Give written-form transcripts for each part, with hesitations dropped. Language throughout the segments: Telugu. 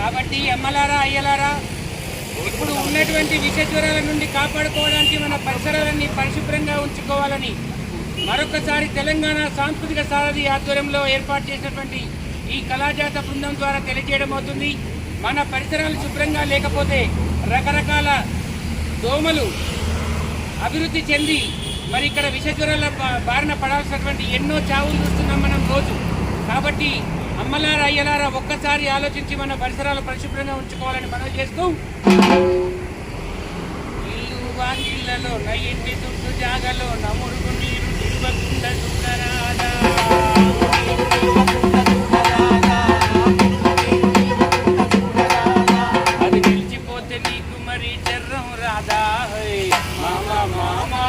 కాబట్టి అమ్మలారా అయ్యలారా, ఇప్పుడు ఉన్నటువంటి విష జ్వరాల నుండి కాపాడుకోవడానికి మన పరిసరాలన్నీ పరిశుభ్రంగా ఉంచుకోవాలని మరొకసారి తెలంగాణ సాంస్కృతిక సారథి ఆధ్వర్యంలో ఏర్పాటు చేసినటువంటి ఈ కళాజాత బృందం ద్వారా తెలియజేయడం అవుతుంది. మన పరిసరాలు శుభ్రంగా లేకపోతే రకరకాల దోమలు అభివృద్ధి చెంది మరి ఇక్కడ విష జ్వరాల బారిన పడాల్సినటువంటి ఎన్నో చావులు చూస్తున్నాం మనం రోజు. కాబట్టి అమ్మలారా అయ్యలారా ఒక్కసారి ఆలోచించి మన పరిసరాలు పరిశుభ్రంగా ఉంచుకోవాలని మనవి చేస్తూ, ఇల్లు వాకిళ్లలో ఇంటి చుట్టూ జాగలో నమురుగు నీరు తిరగకుండా చూడరాదా, అది నిలిచిపోతే నీకు మరి జర్రం రాదా, మామా మామా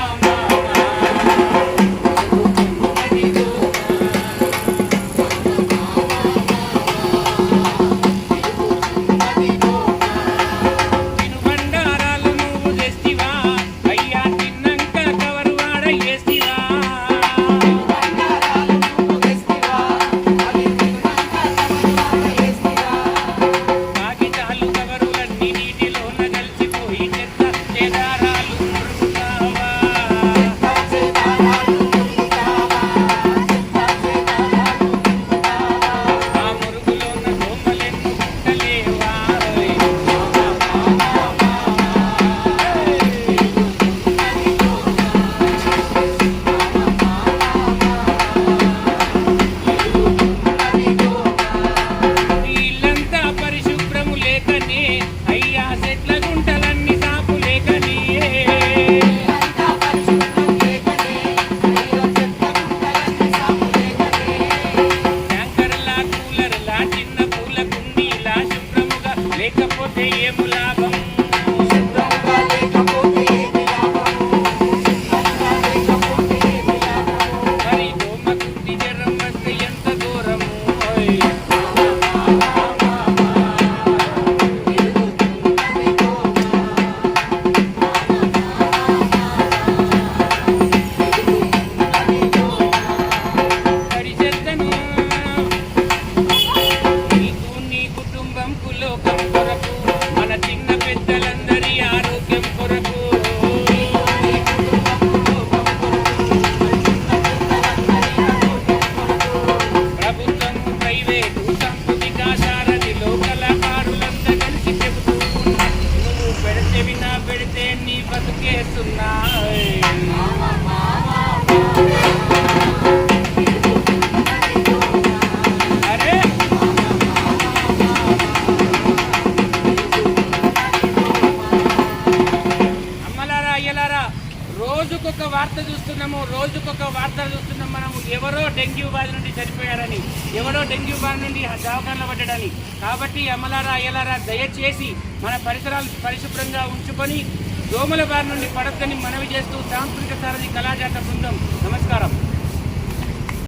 లేకపోతే ఏము లాభం, మరి దోమ కుట్టి జరం వస్తే ఎంత దూరము, పడి చెత్తను నీకు నీ కుటుంబంకు లోకం కొరకు, మన చిన్న పెద్దలందరి ఆరోగ్యం కొరకు, ప్రభుత్వం ప్రైవేటు సాంస్కృతిక సారథిలో కళాకారులంతా కలిసి చెబుతూ నువ్వు పెడితే వినా పెడితే నీ బతుకేస్తున్నా, రోజుకొక వార్త చూస్తున్నాము మనము. ఎవరో డెంగ్యూ బాధ నుండి చనిపోయారని, ఎవరో డెంగ్యూ బాధ నుండి దవాఖానలో పడ్డాడని. కాబట్టి అమ్మలారా అయ్యలారా దయచేసి మన పరిసరాలు పరిశుభ్రంగా ఉంచుకొని దోమల బారి నుండి పడొద్దని మనవి చేస్తూ సాంస్కృతిక సారథి కళాజాత బృందం నమస్కారం.